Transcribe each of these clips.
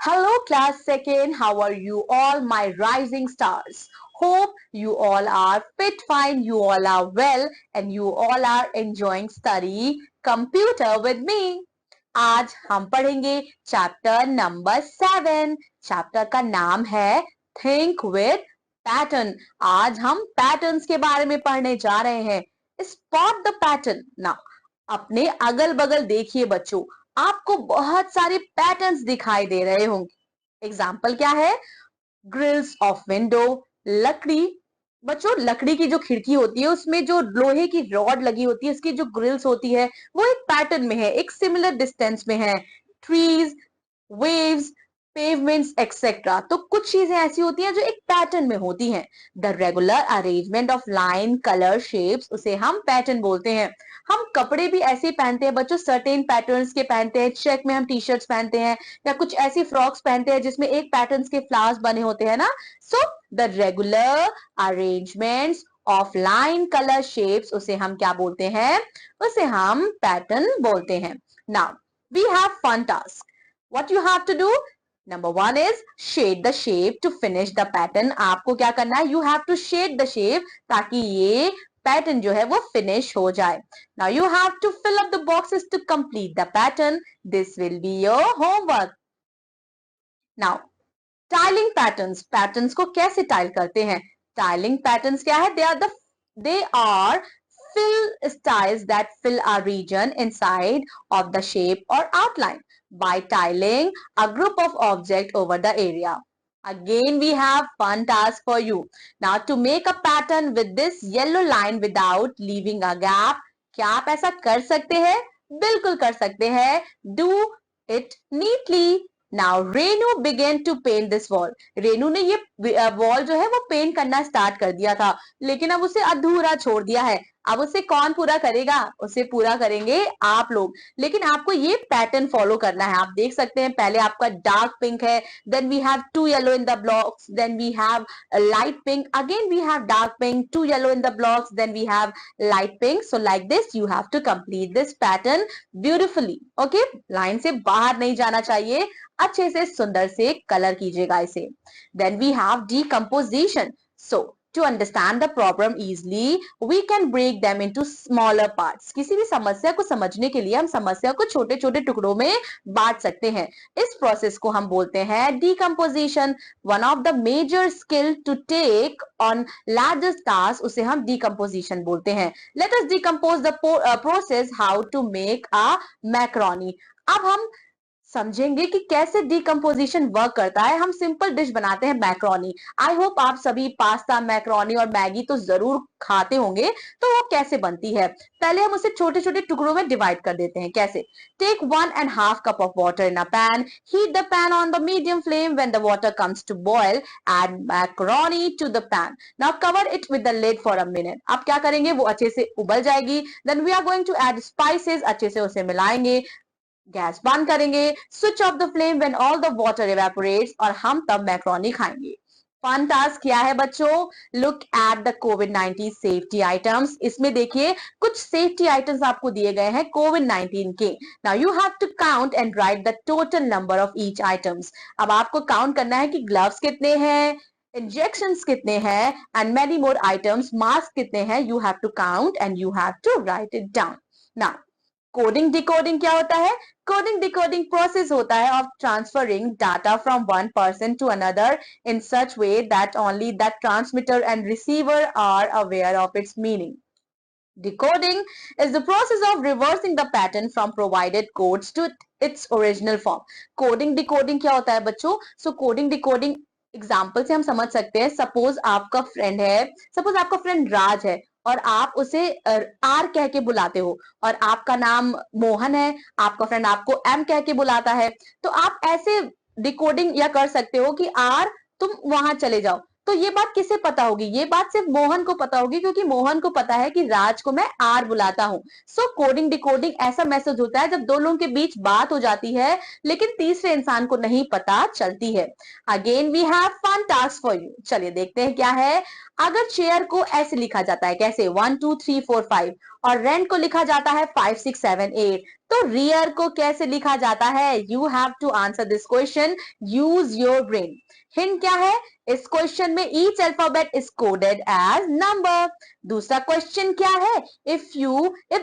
Hello, class second. How are you all, my rising stars? Hope you all are fit, fine, you all are well, and you all are enjoying study computer with me. आज हम पढ़ेंगे chapter number 7. Chapter का नाम है think with pattern. आज हम patterns के बारे में पढ़ने जा रहे हैं. Spot the pattern. नाउ अपने अगल बगल देखिए बच्चों, आपको बहुत सारे पैटर्न्स दिखाई दे रहे होंगे. एग्जाम्पल क्या है? ग्रिल्स ऑफ विंडो, लकड़ी. बच्चों, लकड़ी की जो खिड़की होती है उसमें जो लोहे की रॉड लगी होती है, इसकी जो ग्रिल्स होती है वो एक पैटर्न में है, एक सिमिलर डिस्टेंस में है. Trees, waves, pavements etcetera. तो कुछ चीजें ऐसी होती हैं जो एक पैटर्न में होती हैं. The regular arrangement of line, colour, shapes, उसे हम पैटर्न बोलते हैं. हम कपड़े भी ऐसे पहनते हैं बच्चों, सर्टेन पैटर्न्स के पहनते हैं. चेक में हम टी शर्ट्स पहनते हैं या कुछ ऐसी फ्रॉक्स पहनते हैं जिसमें एक पैटर्न्स के फ्लावर्स बने होते हैं ना. So the regular arrangements of line, colour, shapes, उसे हम क्या बोलते हैं? उसे हम पैटर्न बोलते हैं. Now we have fun task. What you have to do? Number one is shade the shape to finish the pattern. आपको क्या करना है? You have to shade the shape ताकि ये पैटर्न जो है वो फिनिश हो जाए. Now you have to fill up the boxes to complete the pattern. This will be your homework. Now tiling patterns. Patterns को कैसे टाइल करते हैं? टाइलिंग पैटर्न्स क्या है? They are fill styles that fill a region inside of the shape or outline by tiling a group of objects over the area. Again we have fun task for you. Now to make a pattern with this yellow line without leaving a gap. क्या आप ऐसा कर सकते हैं? बिल्कुल कर सकते हैं. Do it neatly. Now Renu began to paint this wall. Renu ने ये वॉल जो है वो पेंट करना स्टार्ट कर दिया था, लेकिन अब उसे अधूरा छोड़ दिया है. अब उसे कौन पूरा करेगा? उसे पूरा करेंगे आप लोग. लेकिन आपको ये पैटर्न फॉलो करना है. आप देख सकते हैं पहले आपका डार्क पिंक है, then we have 2 yellow in the blocks, then we have light pink, again we have dark pink, 2 yellow in the blocks, then we have light pink. So like this you have to complete this pattern beautifully. Okay, line से बाहर नहीं जाना चाहिए. अच्छे से सुंदर से colour कीजिएगा इसे. Then we have decomposition. So to understand the problem easily, we can break them into smaller parts. किसी भी समस्या को समझने के लिए हम समस्या को छोटे छोटे टुकड़ों में बांट सकते हैं. इस प्रोसेस को हम बोलते हैं decomposition. One of the major skill to take on largest task, उसे हम decomposition बोलते हैं. Let us decompose the process how to make a macaroni. अब हम समझेंगे कि कैसे डिकम्पोजिशन वर्क करता है. हम सिंपल डिश बनाते हैं मैक्रोनी. आई होप आप सभी पास्ता, मैक्रोनी और मैगी तो जरूर खाते होंगे. तो वो कैसे बनती है? पहले हम उसे छोटे छोटे टुकड़ों में डिवाइड कर देते हैं. कैसे? Take 1.5 cup of water in a pan. Heat the pan on the medium flame. When the water comes to boil, add macaroni to the pan. Now cover it with the lid for a minute. अब क्या करेंगे? वो अच्छे से उबल जाएगी. Then we are going to add spices. अच्छे से उसे मिलाएंगे. गैस बंद करेंगे. Switch off the flame when all the water evaporates, और हम तब मैक्रोनी खाएंगे. फन टास्क क्या है बच्चों? Look at the covid safety items. इसमें देखिए कुछ सेफ्टी आइटम्स आपको दिए गए हैं कोविड-19 के. Now you have to count and write the total number of each items. अब आपको काउंट करना है कि ग्लव्स कितने हैं, इंजेक्शंस कितने हैं, and many more items. Mask कितने हैं? You have to count and you have to write it down. Now coding decoding क्या होता है? कोडिंग डिकोडिंग प्रोसेस होता है of transferring data from one person to another in such way that only that transmitter and receiver are aware of its meaning. Decoding is the process of reversing the pattern from provided codes to its original form. Coding decoding क्या होता है बच्चों? So coding decoding example से हम समझ सकते हैं. Suppose आपका फ्रेंड है, सपोज आपका फ्रेंड राज है और आप उसे आर कह के बुलाते हो, और आपका नाम मोहन है, आपका फ्रेंड आपको एम कह के बुलाता है. तो आप ऐसे डिकोडिंग या कर सकते हो कि आर तुम वहां चले जाओ. तो ये बात किसे पता होगी? ये बात सिर्फ मोहन को पता होगी, क्योंकि मोहन को पता है कि राज को मैं आर बुलाता हूं. सो कोडिंग डिकोडिंग ऐसा मैसेज होता है जब दो लोगों के बीच बात हो जाती है लेकिन तीसरे इंसान को नहीं पता चलती है. Again we have fun task for you. चलिए देखते हैं क्या है. अगर चेयर को ऐसे लिखा जाता है, कैसे? 1 2 3 4 5, और रेंट को लिखा जाता है 5, 6, 7, 8। तो रियर को कैसे लिखा जाता है? You have to answer this question, use your brain. Hint क्या है इस क्वेश्चन में? Each alphabet is coded as number. दूसरा क्वेश्चन क्या है? If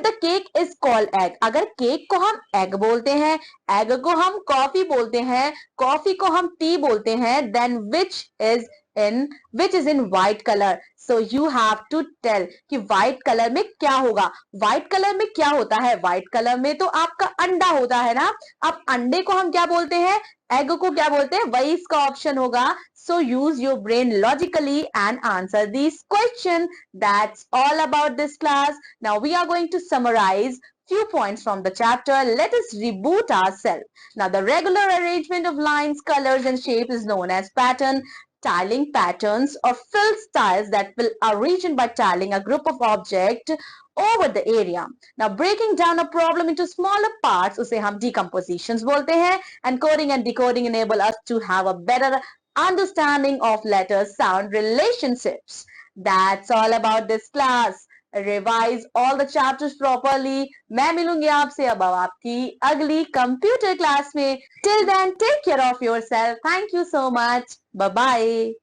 the cake is called egg, अगर केक को हम एग बोलते हैं, एग को हम कॉफी बोलते हैं, कॉफी को हम टी बोलते हैं, then which is in white colour. So you have to tell कि व्हाइट कलर में क्या होगा। व्हाइट कलर में क्या होता है? व्हाइट कलर में तो आपका अंडा होता है ना। अब अंडे को हम क्या बोलते हैं? एग को क्या बोलते हैं? वही इसका ऑप्शन होगा। So use your brain logically and answer these questions. That's all about this class. Now we are going to summarize few points from the chapter. Let us reboot ourselves. Now the regular arrangement of lines, colors and shapes is known as pattern. Tiling patterns or fill styles that fill a region by tiling a group of objects over the area. Now breaking down a problem into smaller parts उसे हम decompositions बोलते हैं. And coding and decoding enable us to have a better understanding of letter sound relationships. That's all about this class. Revise all the chapters properly. मैं मिलूंगी आपसे अब आपकी अगली कंप्यूटर क्लास में. Till then, take care of yourself. Thank you so much. Bye bye.